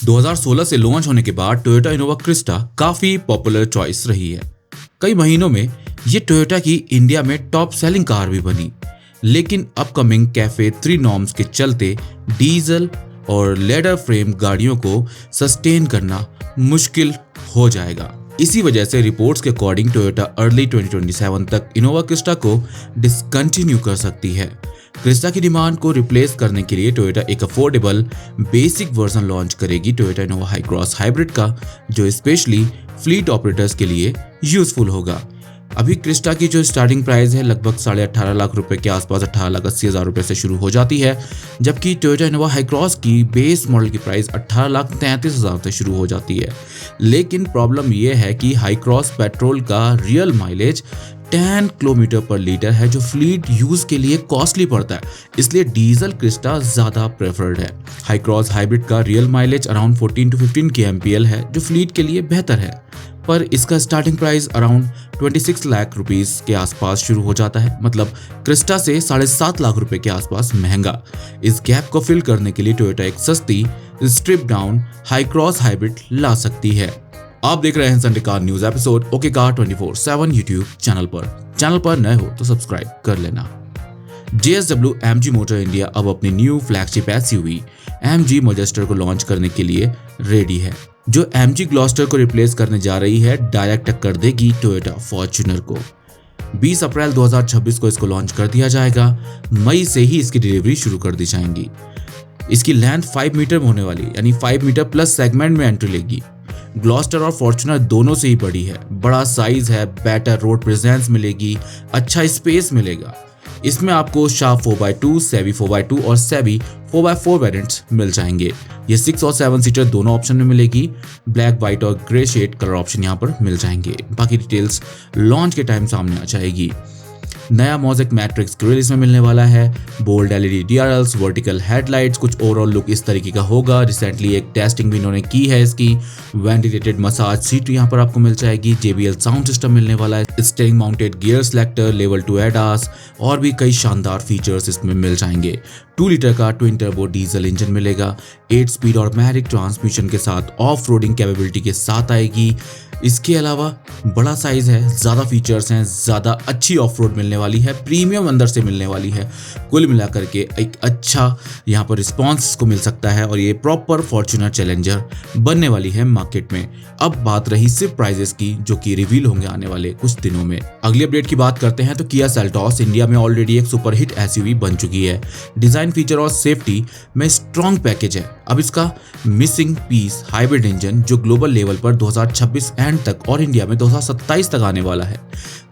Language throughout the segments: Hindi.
2016 से लॉन्च होने के बाद टोयोटा इनोवा क्रिस्टा काफी पॉपुलर चॉइस रही है। कई महीनों में ये टोयोटा की इंडिया में टॉप सेलिंग कार भी बनी, लेकिन अपकमिंग कैफे 3 नॉर्म्स के चलते डीजल और लेडर फ्रेम गाड़ियों को सस्टेन करना मुश्किल हो जाएगा। इसी वजह से रिपोर्ट्स के अकॉर्डिंग टोयोटा अर्ली 2027 तक इनोवा क्रिस्टा को डिसकंटिन्यू कर सकती है। क्रिस्टा की डिमांड को रिप्लेस करने के लिए टोयोटा एक अफोर्डेबल बेसिक वर्जन लॉन्च करेगी Toyota Innova Hycross hybrid का, जो स्पेशली फ्लीट ऑपरेटर्स के लिए यूजफुल होगा। अभी क्रिस्टा की जो स्टार्टिंग प्राइस है लगभग 18.5 लाख रुपए के आसपास 18,80,000 रुपए से शुरू हो जाती है, जबकि टोयोटा इनोवा हाई क्रॉस की बेस मॉडल की प्राइस 18,33,000 से शुरू हो जाती है। लेकिन प्रॉब्लम यह है कि हाई क्रॉस पेट्रोल का रियल माइलेज 10 किलोमीटर पर लीटर है, जो फ्लीट यूज के लिए कॉस्टली पड़ता है, इसलिए डीजल क्रिस्टा ज्यादा प्रेफर्ड है। हाई क्रॉस हाइब्रिड का real mileage around 14 to 15 kmpl है, जो फ्लीट के लिए बेहतर है, पर इसका starting price around 26 lakh rupees के आसपास शुरू हो जाता है, मतलब क्रिस्टा से 7.5 लाख रुपए के आसपास महंगा। इस गैप को फिल करने के लिए टोयोटा एक सस्ती strip down Hycross hybrid ला सकती है। आप देख रहे हैं Sunday car news episode okay car 24/7 YouTube channel पर नए हो तो सब्सक्राइब कर लेना। JSW MG मोटर इंडिया अब अपनी new flagship SUV MG Majestor को लॉन्च करने के लिए रेडी है, जो MG ग्लॉस्टर को रिप्लेस करने जा रही है। डायरेक्ट टक्कर देगी टोयोटा फॉर्च्यूनर को। 20 अप्रैल 2026 को इसको लॉन्च कर दिया जाएगा। मई से ही इसकी डिलीवरी शुरू कर दी जाएंगी। इसकी लेंथ 5 मीटर होने वाली, यानी 5 मीटर प्लस सेगमेंट में एंट्री लेगी। ग्लॉस्टर और फॉर्च्यूनर दोनों से ही बड़ी है, बड़ा साइज है, बेटर रोड प्रेजेंस मिलेगी, अच्छा स्पेस मिलेगा। इसमें आपको शार्प 4x2, सेवी 4x2 और सेवी 4x4 वेरिएंट्स मिल जाएंगे। ये 6 और 7 सीटर दोनों ऑप्शन में मिलेगी। ब्लैक, व्हाइट और ग्रे शेड कलर ऑप्शन यहाँ पर मिल जाएंगे। बाकी डिटेल्स लॉन्च के टाइम सामने आ जाएगी। नया मोज़ेक मैट्रिक्स ग्रिल इसमें मिलने वाला है। Bold LED DRLs, vertical headlights, कुछ ओवरऑल लुक इस तरीके का होगा। रिसेंटली एक टेस्टिंग भी इन्होंने की है इसकी। वेंटिलेटेड मसाज सीट यहाँ पर आपको मिल जाएगी। JBL साउंड सिस्टम मिलने वाला है। Steering mounted gear selector, level 2 ADAS और भी कई शानदार फीचर्स इसमें मिल जाएंगे। 2 लीटर का ट्विन टर्बो डीजल इंजन मिलेगा। 8 स्पीड ऑटोमेटिक ट्रांसमिशन के साथ ऑफ रोडिंग कैपेबिलिटी के साथ आएगी। इसके अलावा बड़ा साइज है, ज़्यादा फीचर्स हैं, ज़्यादा अच्छी ऑफ रोड मिलने वाली है, प्रीमियम अंदर से मिलने वाली है। कुल मिलाकर के एक अच्छा यहाँ पर रिस्पॉन्स को मिल सकता है और ये प्रॉपर फॉर्च्यूनर चैलेंजर बनने वाली है मार्केट में। अब बात रही सिर्फ प्राइजेस की, जो कि रिवील होंगे आने वाले कुछ दिनों में। अगली अपडेट की बात करते हैं तो किया सेल्टॉस इंडिया में ऑलरेडी एक सुपरहिट SUV बन चुकी है। डिजाइन, फीचर और सेफ्टी में स्ट्रॉन्ग पैकेज है। अब इसका मिसिंग पीस हाइब्रिड इंजन, जो ग्लोबल लेवल पर 2026 एंड तक और इंडिया में 2027 तक आने वाला है।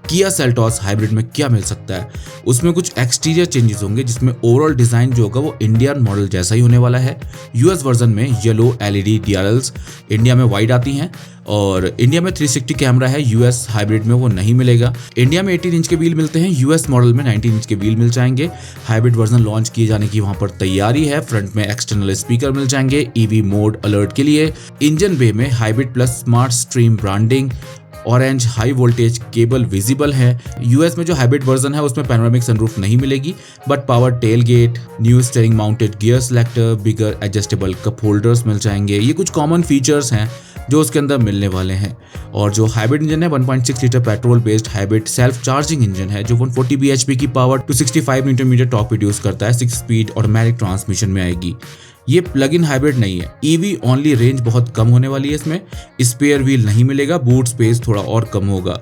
किया सेल्टॉस हाइब्रिड में क्या मिल सकता है? उसमें कुछ एक्सटीरियर चेंजेस होंगे, जिसमें ओवरऑल डिजाइन जो होगा वो इंडियन मॉडल जैसा ही होने वाला है। US वर्जन में येलो LED DRLs, इंडिया में वाइड आती हैं और इंडिया में 360 कैमरा है। US हाइब्रिड में वो नहीं मिलेगा। इंडिया में 18 इंच के व्हील मिलते हैं, US मॉडल में 19 इंच के व्हील मिल जाएंगे। हाइब्रिड वर्जन लॉन्च किए जाने की वहां पर तैयारी है। फ्रंट में एक्सटर्नल स्पीकर मिल जाएंगे EV मोड अलर्ट के लिए। इंजन बे में hybrid plus smart stream branding, orange high voltage cable visible है। US में जो हाइब्रिड वर्जन है उसमें पैनोरामिक सनरूफ नहीं मिलेगी, but power tailgate, new steering mounted gear selector, bigger adjustable cup holders मिल जाएंगे। ये कुछ कॉमन फीचर्स हैं जो उसके अंदर मिलने वाले हैं। और जो हाइब्रिड इंजन है 1.6 litre petrol based hybrid self charging engine है, जो 140 bhp की power to 65 Nm torque produce करता है। 6 स्पीड ऑटोमेटिक ट्रांसमिशन में आएगी। ये प्लग इन हाइब्रिड नहीं है, EV ओनली। रेंज बहुत कम होने वाली है इसमें। स्पेयर व्हील नहीं मिलेगा, बूट स्पेस थोड़ा और कम होगा।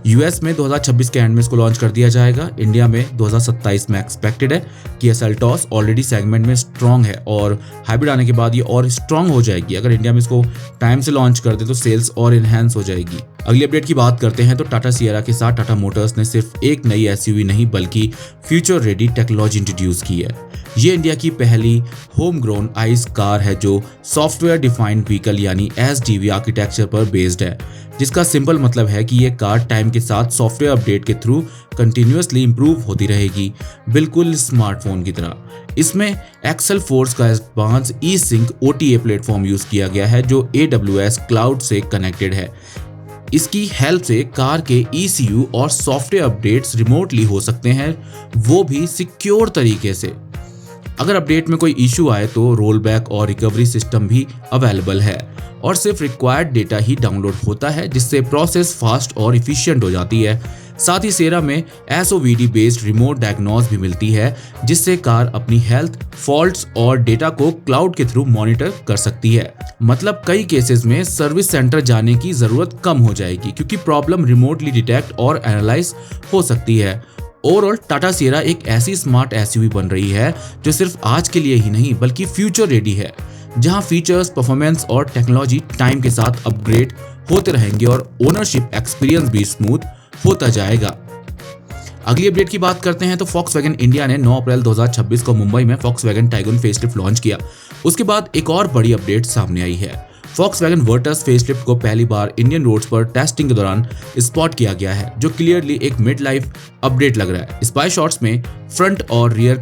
US में 2026 के एंड में इसको लॉन्च कर दिया जाएगा। इंडिया में 2027 में एक्सपेक्टेड है। किया सेल्टॉस ऑलरेडी सेगमेंट में स्ट्रॉन्ग है और हाइब्रिड आने के बाद ये और स्ट्रॉन्ग हो जाएगी। अगर इंडिया में इसको टाइम से लॉन्च कर दे तो सेल्स और इनहेंस हो जाएगी। अगली अपडेट की बात करते हैं तो टाटा सियरा के साथ टाटा मोटर्स ने सिर्फ एक नई SUV नहीं बल्कि फ्यूचर रेडी टेक्नोलॉजी इंट्रोड्यूस की है। ये इंडिया की पहली होम ग्रोन आइस कार है जो सॉफ्टवेयर डिफाइंड व्हीकल यानी SDV आर्किटेक्चर पर बेस्ड है, जिसका सिंपल मतलब है कि ये कार टाइम के साथ सॉफ्टवेयर अपडेट के थ्रू कंटिन्यूअसली इंप्रूव होती रहेगी, बिल्कुल स्मार्टफोन की तरह। इसमें एक्सेल फोर्स का एडवांस ई-सिंक OTA प्लेटफॉर्म यूज किया गया है, जो AWS क्लाउड से कनेक्टेड है। इसकी हेल्प से कार के ECU और सॉफ्टवेयर अपडेट्स रिमोटली हो सकते हैं, वो भी सिक्योर तरीके से। अगर अपडेट में कोई इशू आए तो रोल बैक और रिकवरी सिस्टम भी अवेलेबल है और सिर्फ रिक्वायर्ड डेटा ही डाउनलोड होता है, जिससे प्रोसेस फास्ट और इफिशिएंट हो जाती है। साथ ही सेरा में SOVD बेस्ड रिमोट डायग्नोस भी मिलती है, जिससे कार अपनी हेल्थ, फॉल्ट्स और डेटा को क्लाउड के थ्रू मॉनिटर कर सकती है। मतलब कई केसेस में सर्विस सेंटर जाने की जरूरत कम हो जाएगी, क्योंकि प्रॉब्लम रिमोटली डिटेक्ट और एनालाइज हो सकती है। ओवरऑल टाटा सियरा एक ऐसी स्मार्ट SUV बन रही है जो सिर्फ आज के लिए ही नहीं बल्कि फ्यूचर रेडी है, जहां फीचर्स, परफॉर्मेंस और टेक्नोलॉजी टाइम के साथ अपग्रेड होते रहेंगे और ओनरशिप एक्सपीरियंस भी स्मूथ होता जाएगा। अगली अपडेट की बात करते हैं तो Volkswagen इंडिया ने 9 अप्रैल 2026 को मुंबई में Volkswagen Tiguan फेसलिफ्ट लॉन्च किया। उसके बाद एक और बड़ी अपडेट सामने आई है। Volkswagen Virtus फेसलिफ्ट को पहली बार इंडियन रोड्स पर टेस्टिंग के दौरान स्पॉट किया गया है, जो क्लियरली एक मिड लाइफ अपडेट लग रहा है। स्पाई शॉट में फ्रंट और रियर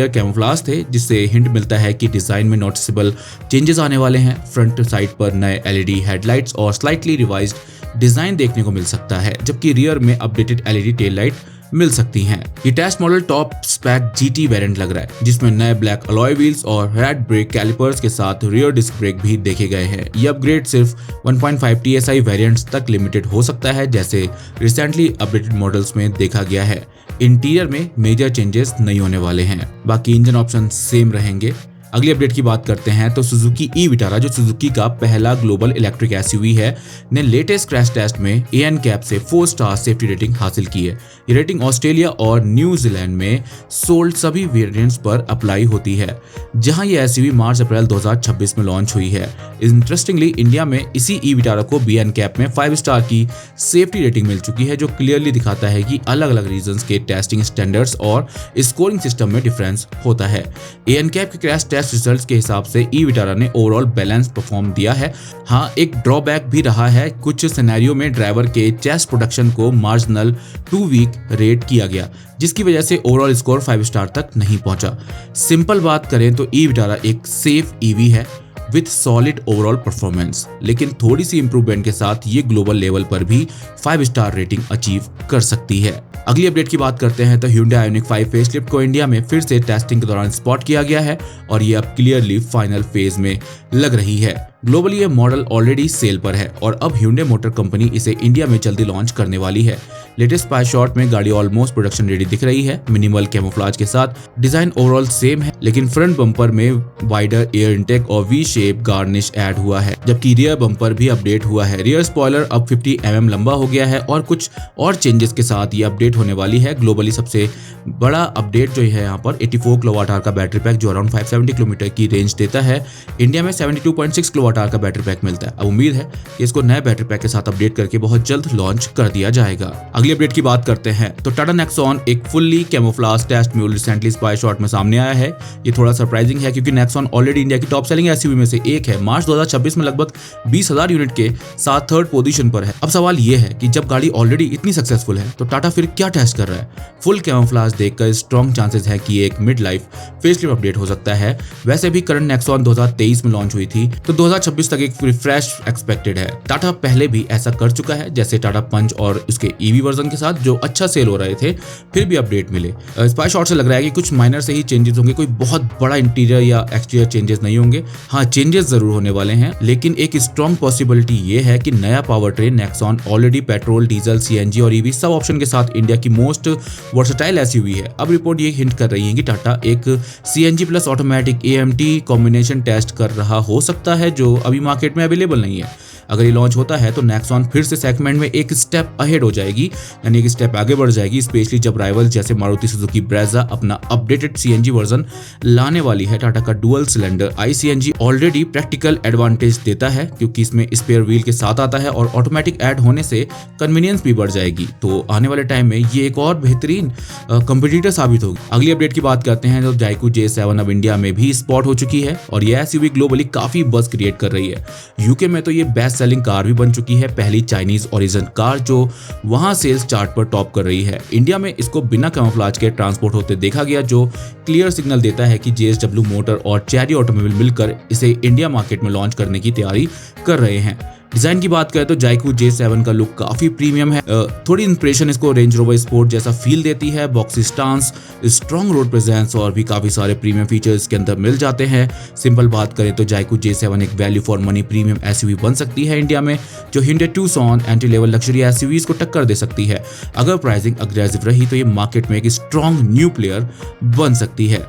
कैमोफ्लेज थे, जिससे हिंट मिलता है कि डिजाइन में नोटिसेबल चेंजेस आने वाले हैं। फ्रंट साइड पर नए LED हेडलाइट्स और स्लाइटली रिवाइज्ड डिजाइन देखने को मिल सकता है, जबकि रियर में अपडेटेड LED टेल लाइट मिल सकती हैं। ये test model top spec GT variant लग रहा है, जिसमें नए ब्लैक अलॉय व्हील्स और हेड ब्रेक कैलिपर्स के साथ रियर डिस्क ब्रेक भी देखे गए हैं। ये अपग्रेड सिर्फ 1.5 TSI वेरिएंट्स तक लिमिटेड हो सकता है, जैसे रिसेंटली अपडेटेड मॉडल्स में देखा गया है। इंटीरियर में मेजर चेंजेस नहीं होने वाले हैं, बाकी इंजन ऑप्शन सेम रहेंगे। अगली अपडेट की बात करते हैं तो सुजुकी ई-विटारा, जो सुजुकी का पहला ग्लोबल इलेक्ट्रिक SUV है, ने लेटेस्ट क्रैश टेस्ट में ANCAP से 4 स्टार सेफ्टी रेटिंग हासिल की है। ये रेटिंग ऑस्ट्रेलिया और न्यूजीलैंड में सोल्ड सभी वेरिएंट्स पर अप्लाई होती है, जहां ये SUV मार्च अप्रैल 2026 में लॉन्च हुई है। इंटरेस्टिंगली इंडिया में इसी ई-विटारा को ANCAP में 5 स्टार की सेफ्टी रेटिंग मिल चुकी है, जो क्लियरली दिखाता है कि अलग अलग रीजन्स के टेस्टिंग स्टैंडर्ड्स और स्कोरिंग सिस्टम में डिफरेंस होता है। ANCAP के क्रैश टेस्ट रिजल्ट्स के हिसाब से ई-विटारा ने ओवरऑल बैलेंस परफॉर्म दिया है। हाँ, एक ड्रॉबैक भी रहा है। कुछ सिनेरियो में ड्राइवर के चेस्ट प्रोडक्शन को मार्जिनल 2 वीक रेट किया गया, जिसकी वजह से ओवरऑल स्कोर 5 स्टार तक नहीं पहुंचा। सिंपल बात करें तो ई-विटारा एक सेफ EV है विद सॉलिड ओवरऑल परफॉर्मेंस, लेकिन थोड़ी सी इंप्रूवमेंट के साथ ये ग्लोबल लेवल पर भी 5 स्टार रेटिंग अचीव कर सकती है। अगली अपडेट की बात करते हैं तो Hyundai Ioniq 5 फेसलिफ्ट को इंडिया में फिर से टेस्टिंग के दौरान स्पॉट किया गया है और ये अब क्लियरली फाइनल फेज में लग रही है। ग्लोबली ये मॉडल ऑलरेडी सेल पर है और अब Hyundai मोटर कंपनी इसे इंडिया में जल्दी लॉन्च करने वाली है। लेटेस्ट स्पाई शॉट में गाड़ी ऑलमोस्ट प्रोडक्शन रेडी दिख रही है। मिनिमल कैमोफ्लेज के साथ डिजाइन ओवरऑल सेम है, लेकिन फ्रंट बम्पर में वाइडर एयर इनटेक और V शेप गार्निश ऐड हुआ है, जबकि रियर बम्पर भी अपडेट हुआ है। रियर स्पॉइलर अब 50 mm लंबा हो गया है और कुछ और चेंजेस के साथ ये अपडेट होने वाली है। ग्लोबली सबसे बड़ा अपडेट जो है यहाँ पर 84 kWh का बैटरी पैक, जो अराउंड 570 किलोमीटर की रेंज देता है। इंडिया में 72.6 kWh का बैटरी पैक मिलता है। अब उम्मीद है कि इसको नए बैटरी पैक के साथ अपडेट करके बहुत जल्द लॉन्च कर दिया जाएगा। अगली अपडेट की बात करते हैं तो टाटा नेक्सॉन एक fully camouflage test mule recently spy shot में सामने आया है। ये थोड़ा सरप्राइजिंग है क्योंकि नेक्सॉन ऑलरेडी इंडिया की टॉप सेलिंग SUV में से एक है। मार्च 2026 में लगभग 20,000 यूनिट के साथ थर्ड पोजीशन पर है। अब सवाल ये है कि जब गाड़ी ऑलरेडी इतनी सक्सेसफुल है तो टाटा फिर क्या टेस्ट कर रहा है। फुल कैमोफ्लेज देखकर स्ट्रॉन्ग चांसेस है कि एक मिड लाइफ फेसलिफ्ट अपडेट हो सकता है। वैसे भी करंट नेक्सॉन 2023 में लॉन्च हुई थी, तो 2026 तक एक रिफ्रेश एक्सपेक्टेड है। टाटा पहले भी ऐसा कर चुका है, जैसे टाटा पंच और उसके EV वर्जन के साथ जो अच्छा सेल हो रहे थे, फिर भी अपडेट मिले। स्पाई शॉट से लग रहा है कि कुछ माइनर से ही चेंजेस होंगे, कोई बहुत बड़ा इंटीरियर या एक्सटीरियर चेंजेस नहीं होंगे। हाँ, चेंजेस जरूर होने वाले हैं, लेकिन एक स्ट्रॉन्ग पॉसिबिलिटी ये है कि नया power train Nexon already petrol, diesel, CNG और EV सब ऑप्शन के साथ इंडिया की मोस्ट वर्सेटाइल SUV है। अब रिपोर्ट ये हिंट कर रही है कि टाटा एक CNG plus automatic AMT combination test कर रहा हो सकता है, जो अभी मार्केट में अवेलेबल नहीं है। अगर ये लॉन्च होता है तो नेक्सॉन फिर से सेगमेंट में एक स्टेप अहेड हो जाएगी, यानी एक स्टेप आगे बढ़ जाएगी, स्पेशली जब राइवल जैसे मारुति सुजुकी ब्रेजा अपना अपडेटेड CNG वर्जन लाने वाली है। टाटा का dual cylinder iCNG already practical advantage देता है क्योंकि इसमें स्पेयर व्हील के साथ आता है और ऑटोमेटिक ऐड होने से कन्वीनियंस भी बढ़ जाएगी। तो आने वाले टाइम में ये एक और बेहतरीन कंपटीटर साबित होगी। अगली अपडेट की बात करते हैं तो जायकू J7 अब इंडिया में भी स्पॉट हो चुकी है और यह SUV ग्लोबली काफी बज़ क्रिएट कर रही है। यूके में तो ये बेस्ट सेलिंग कार भी बन चुकी है, पहली चाइनीज ओरिजिन कार जो वहां सेल्स चार्ट पर टॉप कर रही है। इंडिया में इसको बिना कैमोफ्लेज के ट्रांसपोर्ट होते देखा गया, जो क्लियर सिग्नल देता है कि JSW मोटर और चेरी ऑटोमोबाइल मिलकर इसे इंडिया मार्केट में लॉन्च करने की तैयारी कर रहे हैं। डिजाइन की बात करें तो जायकू J7 का लुक काफी प्रीमियम है। थोड़ी इंस्पिरेशन इसको रेंज रोवर स्पोर्ट जैसा फील देती है। Boxy stance, strong road presence और भी काफी सारे प्रीमियम फीचर्स इसके अंदर मिल जाते हैं। सिंपल बात करें तो जायकू J7 एक value for money premium SUV बन सकती है इंडिया में, जो Hyundai Tucson entry level luxury SUVs को टक्कर दे सकती है। अगर प्राइसिंग अग्रेसिव रही तो ये मार्केट में एक स्ट्रॉन्ग न्यू प्लेयर बन सकती है।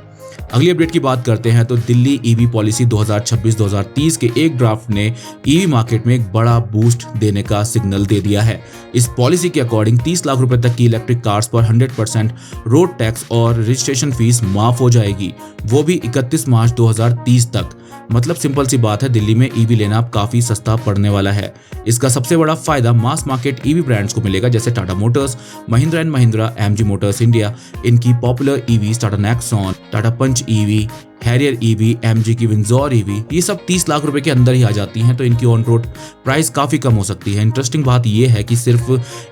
अगली अपडेट की बात करते हैं तो दिल्ली ईवी पॉलिसी 2026-2030 के एक ड्राफ्ट ने ईवी मार्केट में एक बड़ा बूस्ट देने का सिग्नल दे दिया है। इस पॉलिसी के अकॉर्डिंग 30 लाख रुपए तक की इलेक्ट्रिक कार्स पर 100% रोड टैक्स और रजिस्ट्रेशन फीस माफ हो जाएगी, वो भी 31 मार्च 2030 तक। मतलब सिंपल सी बात है, दिल्ली में ईवी लेना अब काफी सस्ता पड़ने वाला है। इसका सबसे बड़ा फायदा मास मार्केट ईवी ब्रांड्स को मिलेगा, जैसे Tata Motors, Mahindra and Mahindra, MG Motors India, इनकी popular EV Tata Nexon, Tata Punch EV, Harrier EV, MG की विंजोर ईवी, ये सब 30 लाख रुपए के अंदर ही आ जाती हैं, तो इनकी ऑन रोड प्राइस काफी कम हो सकती है। इंटरेस्टिंग बात यह है कि सिर्फ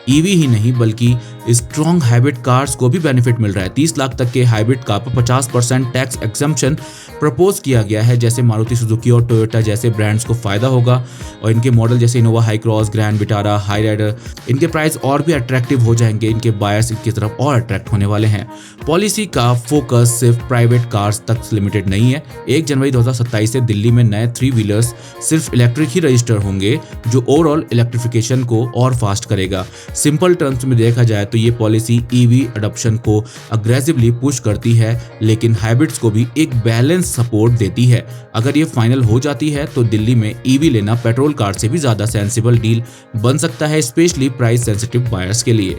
ईवी ही नहीं बल्कि स्ट्रॉन्ग हाइब्रिड कार्स को भी बेनिफिट मिल रहा है। 30 लाख तक के हाइब्रिड कार पर 50% टैक्स एग्जम्पशन प्रपोज किया गया है, जैसे मारुति सुजुकी और टोयोटा जैसे ब्रांड्स को फायदा होगा। और इनके मॉडल जैसे Innova Hycross, Grand Vitara, Hyryder, इनके प्राइस और भी अट्रैक्टिव हो जाएंगे। इनके बायर्स इनकी तरफ और अट्रैक्ट होने वाले हैं। पॉलिसी का फोकस सिर्फ प्राइवेट कार्स तक लिमिटेड नहीं है। 1 जनवरी 2027 से दिल्ली में नए 3 व्हीलर्स सिर्फ इलेक्ट्रिक ही रजिस्टर होंगे, जो ओवरऑल इलेक्ट्रिफिकेशन को और फास्ट करेगा। सिंपल टर्म्स में देखा जाए तो ये पॉलिसी ईवी अडॉप्शन को अग्रेसिवली पुश करती है, लेकिन हाइब्रिड्स को भी एक बैलेंस सपोर्ट देती है। अगर ये फाइनल हो जाती है तो दिल्ली में ईवी लेना पेट्रोल कार से भी ज्यादा सेंसिबल डील बन सकता है, स्पेशली प्राइस सेंसिटिव बायर्स के लिए।